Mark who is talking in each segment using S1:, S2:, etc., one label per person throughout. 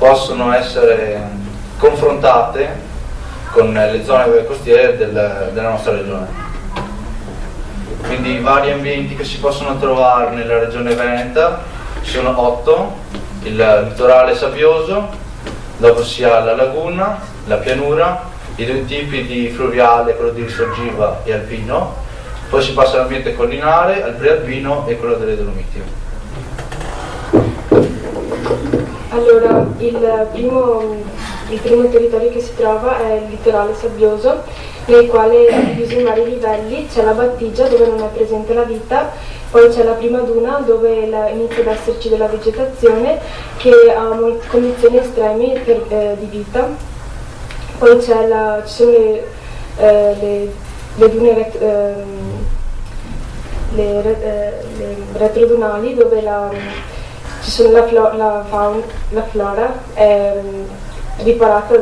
S1: possono essere confrontate con le zone costiere della nostra regione. Quindi i vari ambienti che si possono trovare nella regione Veneta sono 8: il litorale sabbioso, dopo si ha la laguna, la pianura, i due tipi di fluviale, quello di risorgiva e alpino, poi si passa all'ambiente collinare, al prealpino e quello delle Dolomiti.
S2: Allora, il primo territorio che si trova è il litorale sabbioso, nel quale è diviso in vari livelli. C'è la battigia dove non è presente la vita, poi c'è la prima duna dove inizia ad esserci della vegetazione che ha condizioni estreme di vita, poi ci sono le dune le retrodunali dove ci sono la flora è riparata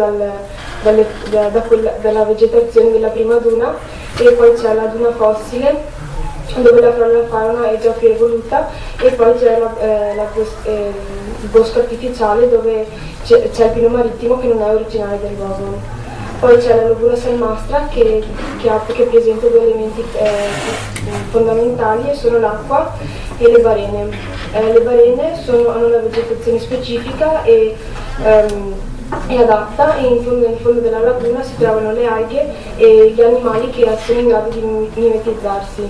S2: dalla vegetazione della prima duna, e poi c'è la duna fossile dove la flora e la fauna è già più evoluta, e poi c'è il bosco artificiale dove c'è il pino marittimo che non è originario del luogo. Poi c'è la laguna salmastra che presenta due elementi fondamentali, e sono l'acqua e le barene. Le barene hanno una vegetazione specifica e adatta, e nel fondo della laguna si trovano le alghe e gli animali che sono in grado di mimetizzarsi.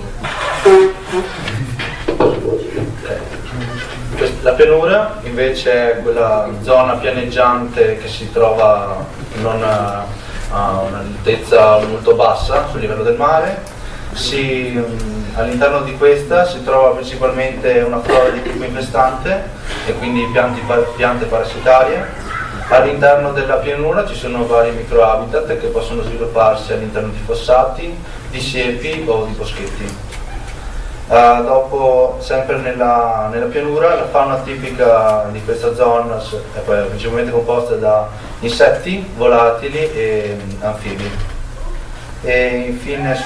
S1: La pianura invece è quella zona pianeggiante che si trova non a un'altezza molto bassa sul livello del mare. All'interno di questa si trova principalmente una flora di tipo infestante e quindi piante parassitarie. All'interno della pianura ci sono vari microhabitat che possono svilupparsi all'interno di fossati, di siepi o di boschetti. Dopo, sempre nella pianura, la fauna tipica di questa zona è principalmente composta da insetti, volatili e anfibi. E infine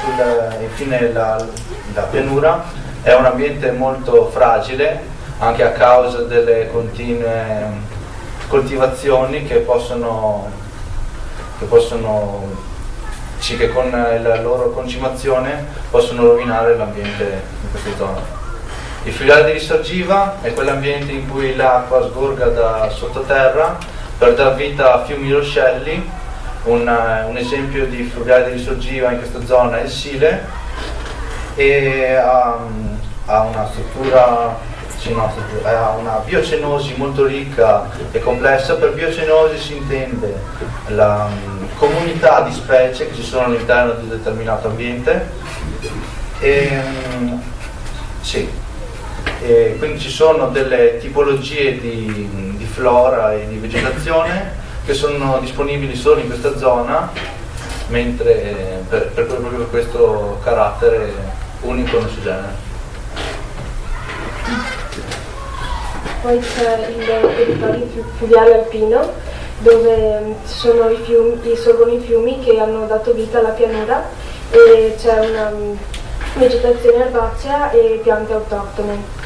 S1: la pianura è un ambiente molto fragile, anche a causa delle continue coltivazioni che con la loro concimazione possono rovinare l'ambiente in queste zone. Il fluviale di risorgiva è quell'ambiente in cui l'acqua sgorga da sottoterra per dar vita a fiumi ruscelli. Un esempio di fluviale di risorgiva in questa zona è il Sile, e ha una ha una biocenosi molto ricca e complessa. Per biocenosi si intende la comunità di specie che ci sono all'interno di un determinato ambiente, e quindi ci sono delle tipologie di flora e di vegetazione che sono disponibili solo in questa zona, mentre proprio questo carattere unico nel suo genere.
S2: Poi c'è il territorio fluviale alpino dove sorgono i fiumi che hanno dato vita alla pianura, e c'è una vegetazione erbacea e piante autoctone.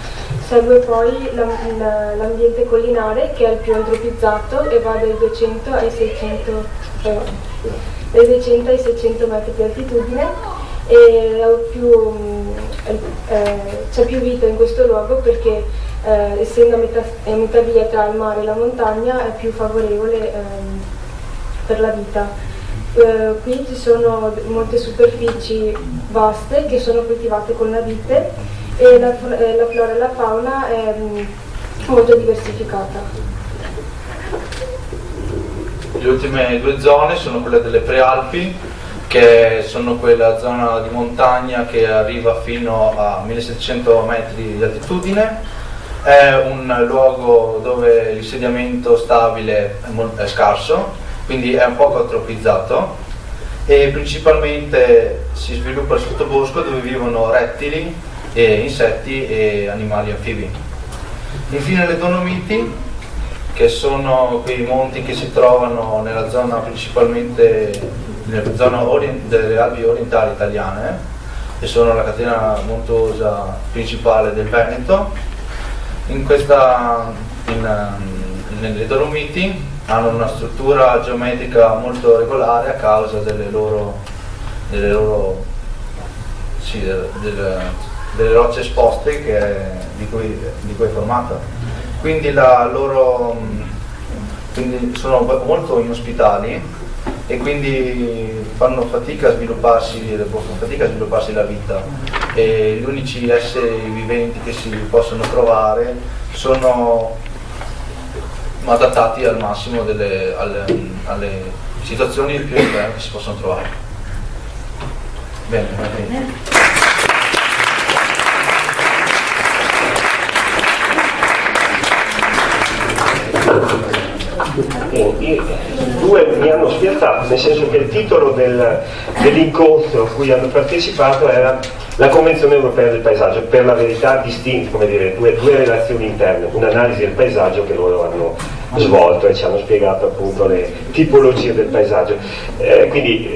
S2: Segue poi l'ambiente collinare, che è il più antropizzato e va dai 200 ai 600 metri di altitudine, e c'è più vita in questo luogo perché essendo a metà via tra il mare e la montagna è più favorevole per la vita. Qui ci sono molte superfici vaste che sono coltivate con la vite, e la flora e la fauna è molto diversificata.
S1: Le ultime due zone sono quelle delle Prealpi, che sono quella zona di montagna che arriva fino a 1700 metri di altitudine. È un luogo dove l'insediamento stabile è scarso, quindi è un poco antropizzato, e principalmente si sviluppa il sottobosco dove vivono rettili, insetti e animali anfibi. Infine le Dolomiti, che sono quei monti che si trovano nella zona principalmente nella zona delle Alpi orientali italiane, che sono la catena montuosa principale del Veneto. In nelle Dolomiti, hanno una struttura geometrica molto regolare a causa delle rocce esposte di cui è formata. Quindi sono molto inospitali e quindi fanno fatica a svilupparsi la vita, e gli unici esseri viventi che si possono trovare sono adattati al massimo alle situazioni più estreme che si possono trovare. Bene.
S3: Due mi hanno spiazzato, nel senso che il titolo dell'incontro a cui hanno partecipato era la Convenzione Europea del Paesaggio, per la verità due relazioni interne, un'analisi del paesaggio che loro hanno svolto e ci hanno spiegato appunto le tipologie del paesaggio. Quindi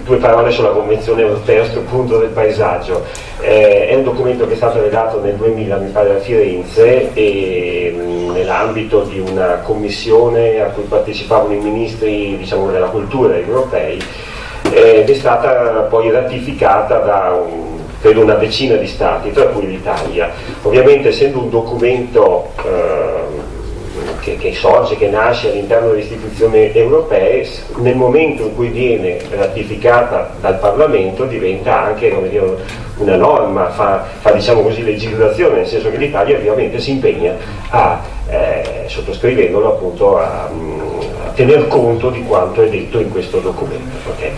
S3: due parole sulla Convenzione Europea a questo punto del paesaggio. È un documento che è stato redatto nel 2000, mi pare, a Firenze, e nell'ambito di una commissione a cui partecipavano i ministri, diciamo, della cultura europei, ed è stata poi ratificata da credo una decina di stati, tra cui l'Italia. Ovviamente, essendo un documento che sorge, che nasce all'interno delle istituzioni europee, nel momento in cui viene ratificata dal Parlamento diventa anche, come dire, una norma, fa diciamo così legislazione, nel senso che l'Italia ovviamente si impegna sottoscrivendolo appunto a tener conto di quanto è detto in questo documento. Okay?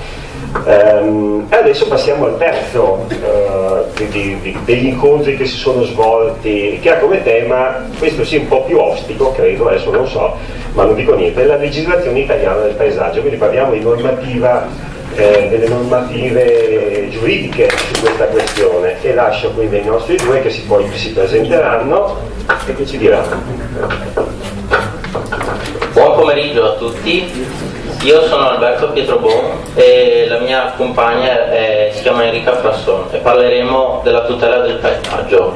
S3: Adesso passiamo al terzo degli incontri che si sono svolti, che ha come tema, questo sì un po' più ostico credo, adesso non so, ma non dico niente, è la legislazione italiana del paesaggio. Quindi parliamo di normativa, delle normative giuridiche su questa questione, e lascio quindi ai nostri due che si presenteranno e che ci diranno.
S4: Buon pomeriggio a tutti. Io sono Alberto Pietrobon e la mia compagna si chiama Enrica Frasson e parleremo della tutela del paesaggio.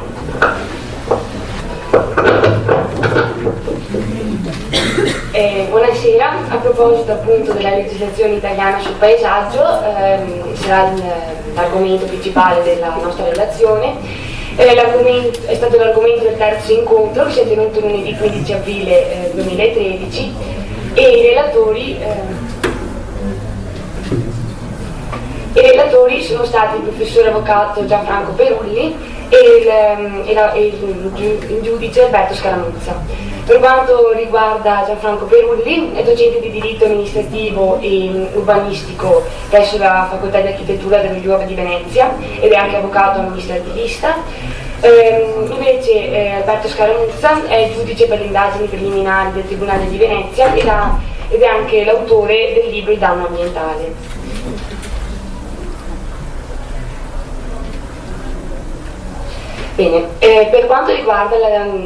S5: Buonasera, a proposito appunto della legislazione italiana sul paesaggio, sarà l'argomento principale della nostra relazione. È stato l'argomento del terzo incontro che si è tenuto lunedì 15 aprile 2013 e i relatori sono stati il professore avvocato Gianfranco Perulli e il giudice Alberto Scaramuzza. Per quanto riguarda Gianfranco Perulli, è docente di diritto amministrativo e urbanistico presso la Facoltà di Architettura dell'Università di Venezia ed è anche avvocato amministrativista. Invece Alberto Scaramuzza è giudice per le indagini preliminari del Tribunale di Venezia ed è anche l'autore del libro Il danno ambientale. Bene, per quanto riguarda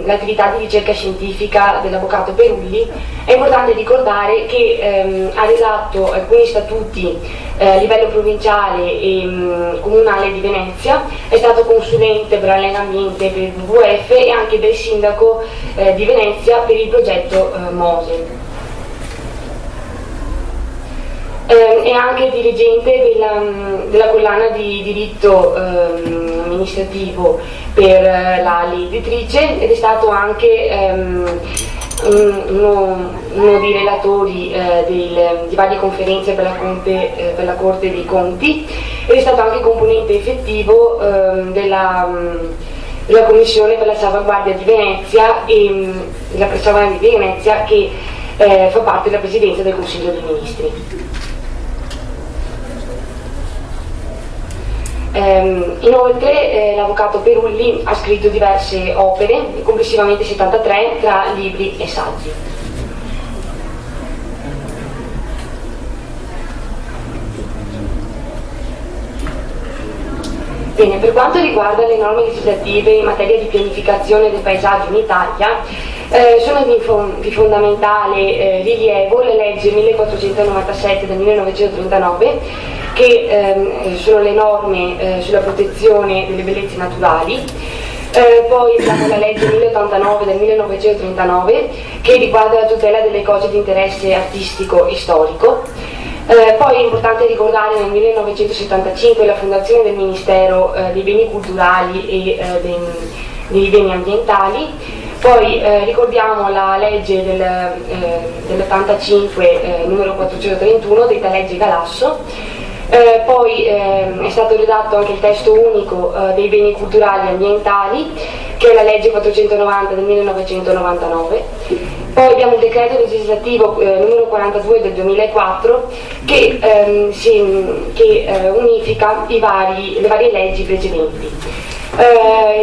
S5: l'attività di ricerca scientifica dell'avvocato Perulli, è importante ricordare che ha redatto alcuni statuti a livello provinciale e comunale di Venezia, è stato consulente per l'ambiente per il WWF e anche del sindaco di Venezia per il progetto MOSE. È anche dirigente della collana di diritto amministrativo per la editrice ed è stato anche uno dei relatori di varie conferenze per la Corte dei Conti ed è stato anche componente effettivo della Commissione per la salvaguardia di Venezia e la salvaguardia di Venezia che fa parte della Presidenza del Consiglio dei Ministri. Inoltre l'avvocato Perulli ha scritto diverse opere, complessivamente 73, tra libri e saggi. Bene, per quanto riguarda le norme legislative in materia di pianificazione del paesaggio in Italia, sono di fondamentale rilievo la legge 1497 del 1939, che sono le norme sulla protezione delle bellezze naturali, Poi abbiamo la legge 1089 del 1939 che riguarda la tutela delle cose di interesse artistico e storico. Poi è importante ricordare nel 1975 la fondazione del Ministero dei Beni Culturali e dei Beni Ambientali. Poi ricordiamo la legge dell'85 numero 431, detta legge Galasso. Poi è stato redatto anche il testo unico dei beni culturali e ambientali, che è la legge 490 del 1999. Poi abbiamo il decreto legislativo numero 42 del 2004 che unifica le varie leggi precedenti.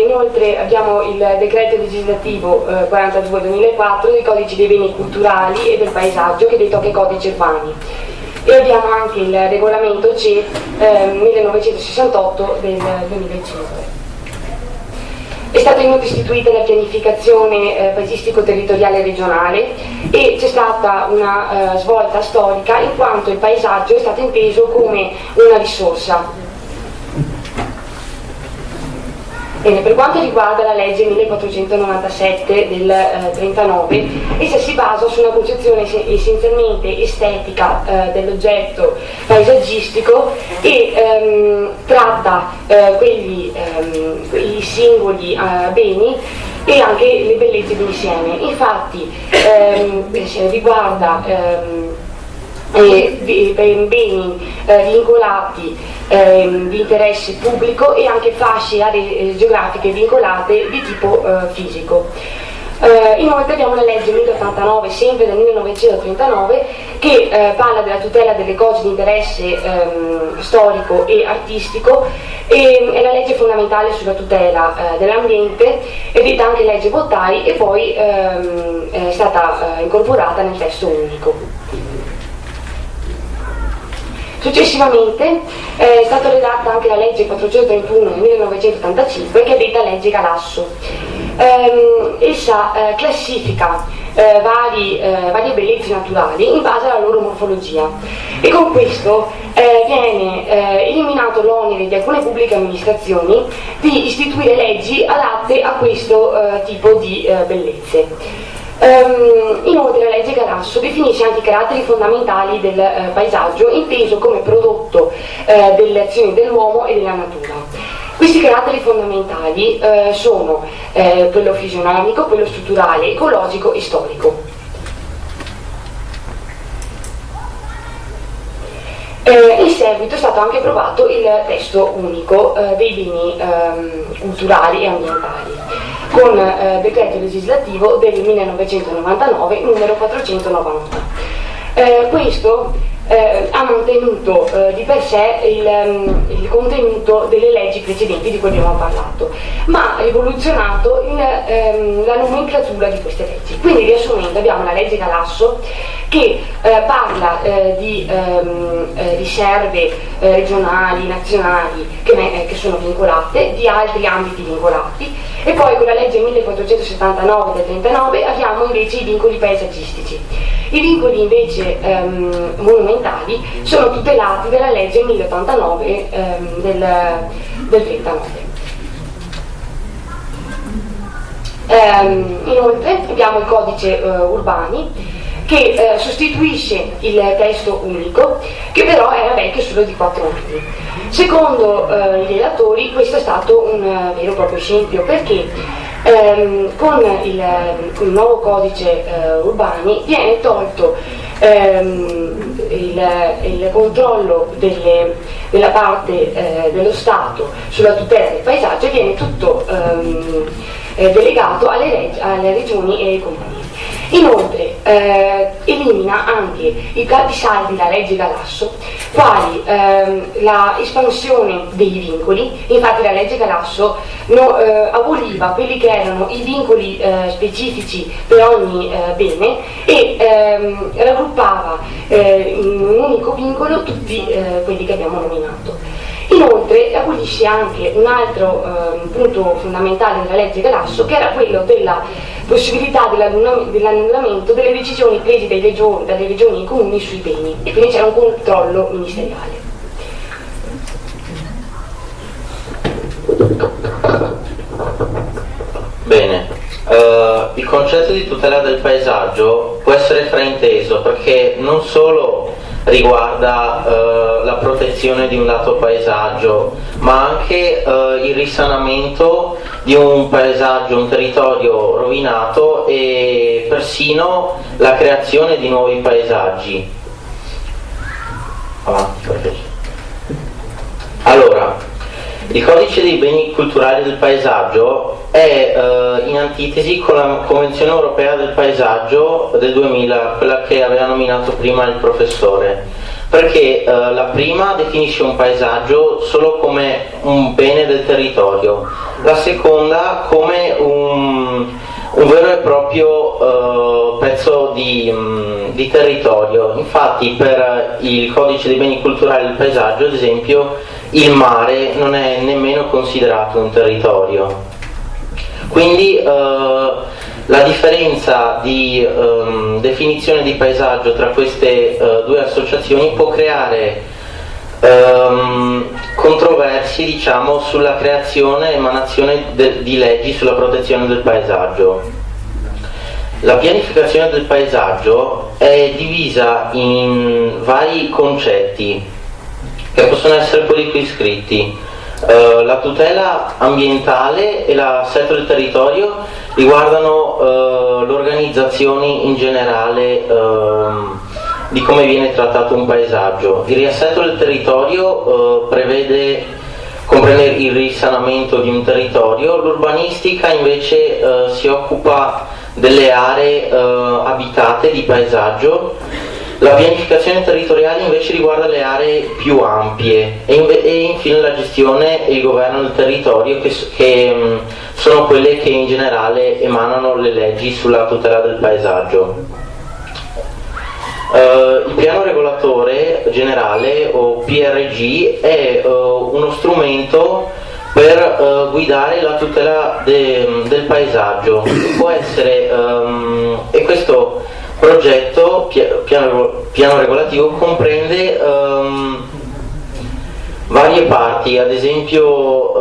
S5: Inoltre abbiamo il decreto legislativo 42 2004 dei codici dei beni culturali e del paesaggio, che è detto anche codici urbani. E abbiamo anche il regolamento C 1968 del 2005. È stata inoltre istituita la pianificazione paesistico-territoriale regionale e c'è stata una svolta storica in quanto il paesaggio è stato inteso come una risorsa. Bene, per quanto riguarda la legge 1497 del 39, essa si basa su una concezione essenzialmente estetica dell'oggetto paesaggistico e tratta quei singoli beni e anche le bellezze d'insieme. Infatti riguarda beni vincolati di interesse pubblico e anche fasce aree geografiche vincolate di tipo fisico. Inoltre abbiamo la legge 1089, sempre del 1939, che parla della tutela delle cose di interesse storico e artistico, e è la legge fondamentale sulla tutela dell'ambiente, è detta anche legge Bottari, e poi è stata incorporata nel testo unico. Successivamente è stata redatta anche la legge 431 del 1985, che è detta legge Galasso. Essa classifica varie bellezze naturali in base alla loro morfologia, e con questo viene eliminato l'onere di alcune pubbliche amministrazioni di istituire leggi adatte a questo tipo di bellezze. Inoltre la legge Galasso definisce anche i caratteri fondamentali del paesaggio, inteso come prodotto delle azioni dell'uomo e della natura. Questi caratteri fondamentali sono quello fisionomico, quello strutturale, ecologico e storico. In seguito è stato anche approvato il testo unico dei beni culturali e ambientali, con decreto legislativo del 1999 numero 490. Questo ha mantenuto di per sé il contenuto delle leggi precedenti di cui abbiamo parlato, ma ha rivoluzionato la nomenclatura di queste leggi. Quindi, riassumendo, abbiamo la legge Galasso che parla di riserve regionali, nazionali che sono vincolate, di altri ambiti vincolati, e poi con la legge 1479 del 39 abbiamo invece i vincoli paesaggistici. I vincoli invece monumentali sono tutelati dalla legge 1089 del 39. Inoltre abbiamo il codice urbani che sostituisce il testo unico, che però era vecchio solo di 4 anni. Secondo i relatori questo è stato un vero e proprio scempio, perché con il nuovo codice urbani viene tolto il controllo della parte dello Stato sulla tutela del paesaggio, e viene tutto delegato alle regioni e ai comuni. Inoltre elimina anche i capisaldi della legge Galasso, quali la espansione dei vincoli. Infatti la legge Galasso aboliva quelli che erano i vincoli specifici per ogni bene e raggruppava in un unico vincolo tutti quelli che abbiamo nominato. Inoltre abolisce anche un altro punto fondamentale della legge Galasso, che era quello della possibilità dell'annullamento delle decisioni prese dalle regioni e i comuni sui beni, e quindi c'era un controllo ministeriale.
S4: Bene, il concetto di tutela del paesaggio può essere frainteso perché non solo riguarda la protezione di un dato paesaggio, ma anche il risanamento di un paesaggio, un territorio rovinato e persino la creazione di nuovi paesaggi. Avanti, per piacere. Allora, il codice dei beni culturali del paesaggio è in antitesi con la Convenzione Europea del Paesaggio del 2000, quella che aveva nominato prima il professore, perché la prima definisce un paesaggio solo come un bene del territorio, la seconda come un vero e proprio pezzo di territorio. Infatti per il codice dei beni culturali del paesaggio, ad esempio, il mare non è nemmeno considerato un territorio. Quindi la differenza di definizione di paesaggio tra queste due associazioni può creare controversie, diciamo, sulla creazione e emanazione di leggi sulla protezione del paesaggio. La pianificazione del paesaggio è divisa in vari concetti che possono essere quelli qui scritti. La tutela ambientale e l'assetto del territorio riguardano l'organizzazione in generale di come viene trattato un paesaggio. Il riassetto del territorio comprende il risanamento di un territorio. L'urbanistica invece si occupa delle aree abitate di paesaggio. La pianificazione territoriale invece riguarda le aree più ampie e infine la gestione e il governo del territorio che sono quelle che in generale emanano le leggi sulla tutela del paesaggio. Il piano regolatore generale o PRG è uno strumento per guidare la tutela del paesaggio. Può essere, e questo progetto, piano regolativo, comprende varie parti, ad esempio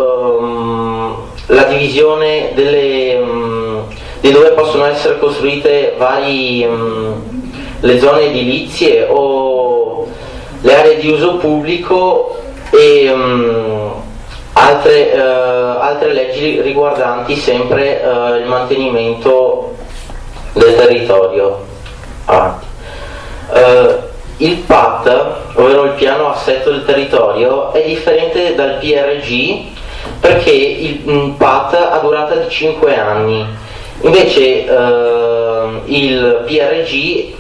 S4: la divisione di dove possono essere costruite le zone edilizie o le aree di uso pubblico e altre leggi riguardanti sempre il mantenimento del territorio. Avanti. Il PAT, ovvero il piano assetto del territorio, è differente dal PRG perché il PAT ha durata di 5 anni, invece il PRG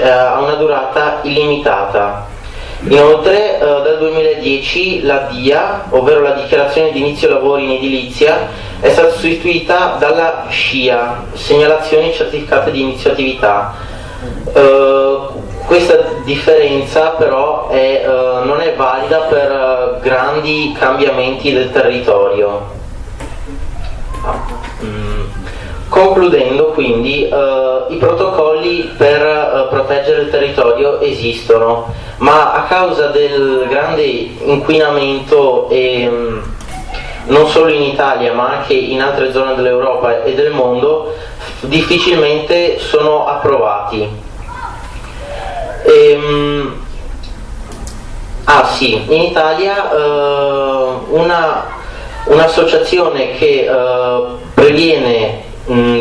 S4: ha una durata illimitata. Inoltre dal 2010 la DIA, ovvero la dichiarazione di inizio lavori in edilizia, è stata sostituita dalla SCIA, segnalazioni certificate di inizio attività. Questa differenza però non è valida per grandi cambiamenti del territorio. Concludendo, quindi, i protocolli per proteggere il territorio esistono, ma a causa del grande inquinamento non solo in Italia ma anche in altre zone dell'Europa e del mondo, difficilmente sono approvati. Sì, in Italia un'associazione che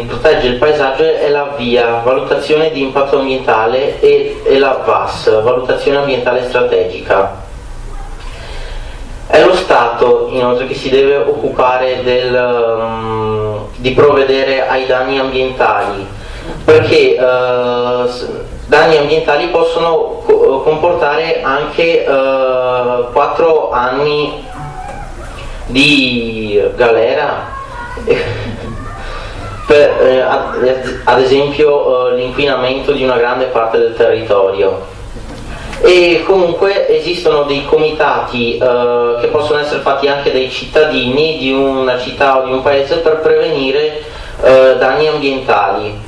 S4: protegge il paesaggio è la VIA, valutazione di impatto ambientale, e la VAS, valutazione ambientale strategica. È lo Stato inoltre che si deve occupare di provvedere ai danni ambientali, perché danni ambientali possono comportare anche 4 anni di galera, ad esempio l'inquinamento di una grande parte del territorio. E comunque esistono dei comitati che possono essere fatti anche dai cittadini di una città o di un paese per prevenire danni ambientali.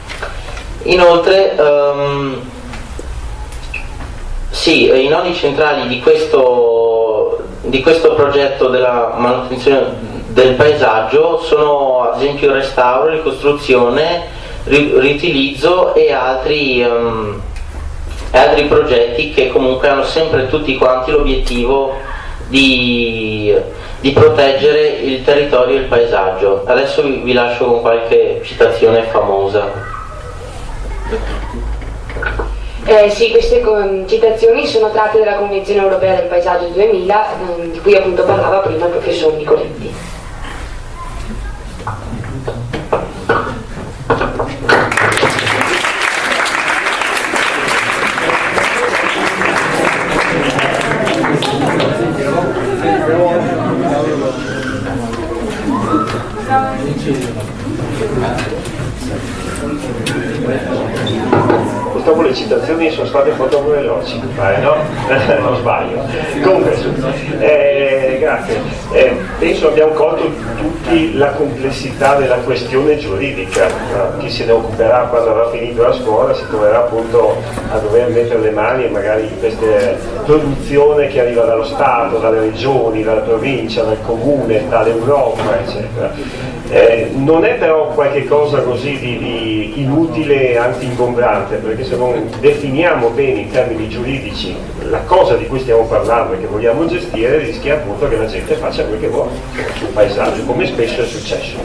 S4: Inoltre i nodi centrali di questo progetto della manutenzione del paesaggio sono ad esempio il restauro, ricostruzione, riutilizzo e altri progetti che comunque hanno sempre tutti quanti l'obiettivo di proteggere il territorio e il paesaggio. Adesso vi lascio con qualche citazione famosa.
S5: Sì, queste citazioni sono tratte dalla Convenzione Europea del Paesaggio 2000, di cui appunto parlava prima il professor Nicoletti.
S3: Purtroppo le citazioni sono state un po' troppo veloci, mi pare, no? Non sbaglio. Comunque, grazie. Penso abbiamo colto tutti la complessità della questione giuridica. Chi se ne occuperà quando avrà finito la scuola si troverà appunto a dover mettere le mani magari in questa produzione che arriva dallo Stato, dalle regioni, dalla provincia, dal comune, dall'Europa, eccetera. Non è però qualche cosa così di inutile e anzi ingombrante, perché se non definiamo bene in termini giuridici la cosa di cui stiamo parlando e che vogliamo gestire, rischia appunto che la gente faccia quel che vuole sul paesaggio, come spesso è successo.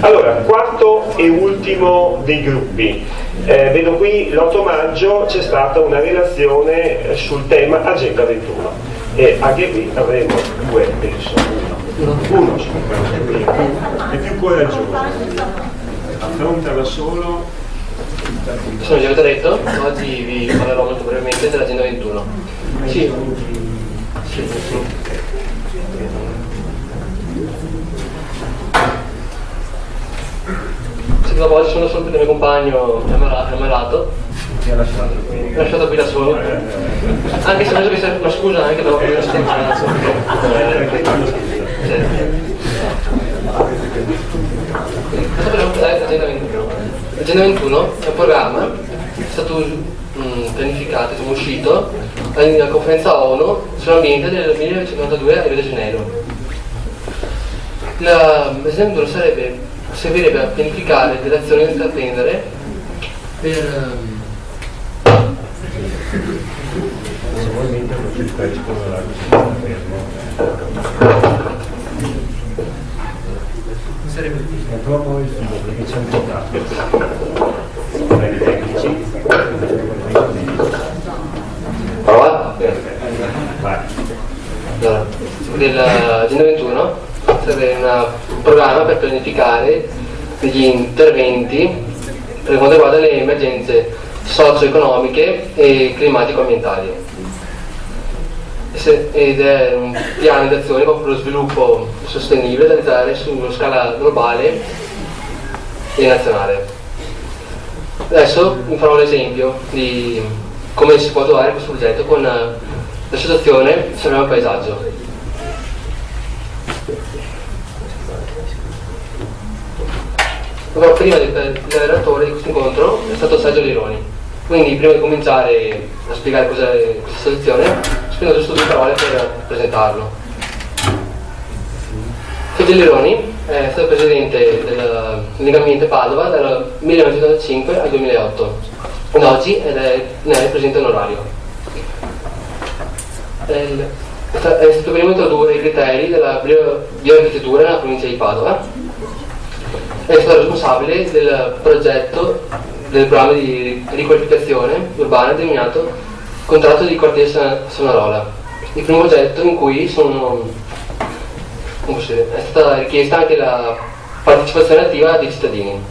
S3: Allora, quarto e ultimo dei gruppi. Vedo qui l'8 maggio c'è stata una relazione sul tema Agenda 21 e anche qui avremo due, penso. Uno è più coraggioso, affrontala solo.
S6: Sono Gianluca Detto, oggi vi parlerò molto brevemente dell'Agenda 21. Sì. Se dopo oggi sono solo perché il mio compagno è ammalato. Mi ha lasciato qui da solo. Anche se penso che sia una scusa anche dopo la settimana. L'Agenda 21 è un programma che è stato pianificato, è uscito alla conferenza ONU sull'ambiente del 1992 a Rio de Janeiro. L'Agenda 21 servirebbe a pianificare delle azioni da intraprendere per
S3: è troppo il filo perché c'è un po' problemi tecnici.
S6: Prova? Allora, dell'Agenda 21 serve un programma per pianificare degli interventi per quanto riguarda le emergenze socio-economiche e climatico-ambientali. Ed è un piano di azione per lo sviluppo sostenibile da realizzare su scala globale e nazionale. Adesso vi farò l'esempio di come si può attuare questo progetto con l'associazione Salviamo il Paesaggio. Però prima il relatore di questo incontro è stato Sergio Lironi, quindi prima di cominciare a spiegare cos'è questa associazione spendo giusto 2 parole per presentarlo. Sergio Lironi è stato presidente del Legambiente Padova dal 1995 al 2008 ed oggi ne è il presidente onorario. È stato primo a introdurre i criteri della bioarchitettura nella provincia di Padova. È stato responsabile del progetto del programma di riqualificazione urbana denominato Contratto di Quartiere Sanarola, il primo progetto in cui è stata richiesta anche la partecipazione attiva dei cittadini.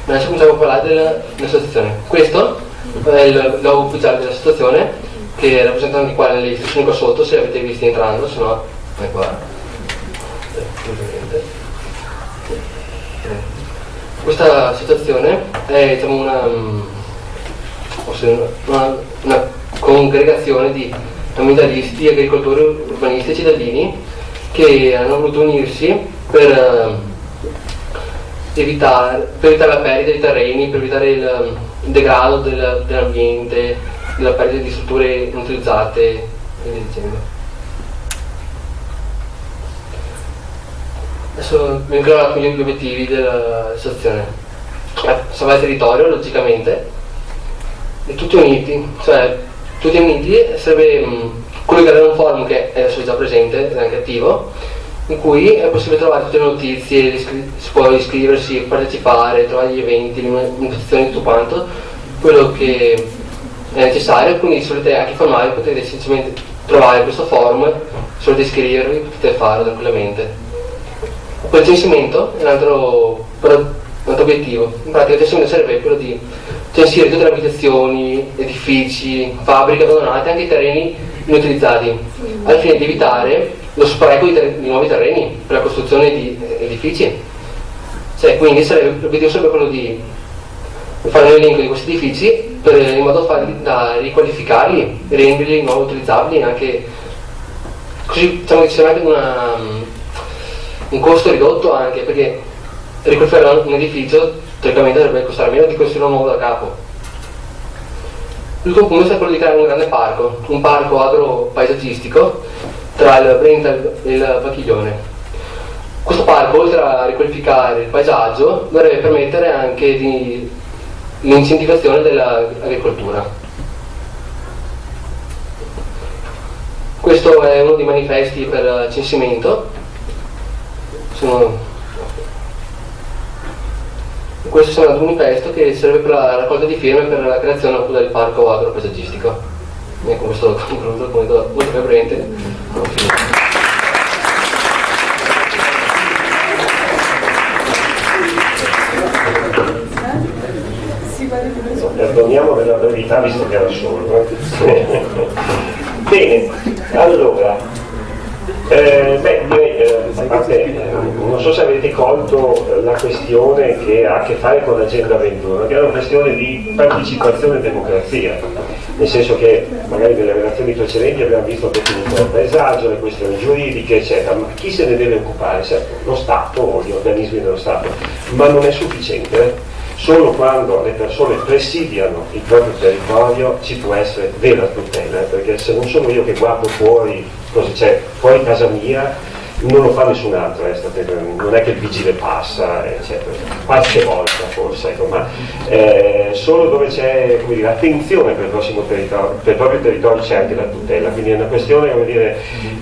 S6: Adesso cominciamo a parlare dell'associazione. Questo è il logo ufficiale dell'associazione, che rappresenta anche qua nelle istruzioni qua sotto, se avete visto entrando, se no è qua. Questa associazione è, diciamo, una congregazione di ambientalisti, agricoltori, urbanisti e cittadini che hanno voluto unirsi per evitare la perdita di terreni, per evitare il degrado dell'ambiente, la perdita di strutture inutilizzate e via dicendo. Adesso mi ricordo alcuni degli obiettivi della stazione. Salvare il territorio, logicamente, e tutti uniti, serve collegare un forum che è adesso già presente, è anche attivo, in cui è possibile trovare tutte le notizie, si può iscriversi, partecipare, trovare gli eventi, le manifestazioni, tutto quanto, quello che è necessario, quindi se volete anche informare potete semplicemente trovare questo forum, se volete iscrivervi potete farlo tranquillamente. Poi il censimento è un altro obiettivo, in pratica il censimento sarebbe quello di censire tutte le abitazioni, edifici, fabbriche abbandonate, anche i terreni inutilizzati, al fine di evitare lo spreco di nuovi terreni per la costruzione di edifici. Quindi l'obiettivo sarebbe quello di fare un elenco di questi edifici in modo da riqualificarli e renderli nuovo utilizzabili, anche così diciamo che ci sarà anche un costo ridotto, anche perché riqualificare un edificio teoricamente dovrebbe costare meno di costruire nuovo da capo. L'ultimo punto è quello di creare un grande parco, un parco agro-paesaggistico tra il Brenta e il Vacchiglione. Questo parco, oltre a riqualificare il paesaggio, dovrebbe permettere anche l'incentivazione dell'agricoltura. Questo è uno dei manifesti per il censimento. Questo è un manifesto che serve per la raccolta di firme per la creazione appunto del parco agropaesaggistico. E con questo concludo il punto molto brevemente.
S3: Perdoniamo della brevità visto che era solo. Bene, allora. Non so se avete colto la questione che ha a che fare con l'Agenda 21, che è una questione di partecipazione e democrazia, nel senso che magari nelle relazioni precedenti abbiamo visto definito il paesaggio, le questioni giuridiche, eccetera, ma chi se ne deve occupare? Lo Stato o gli organismi dello Stato, ma non è sufficiente. Solo quando le persone presidiano il proprio territorio ci può essere vera tutela, perché se non sono io che guardo fuori cosa c'è fuori casa mia, non lo fa nessun altro, non è che il vigile passa, eccetera. Qualche volta forse, ma solo dove c'è attenzione per il proprio territorio c'è anche la tutela, quindi è una questione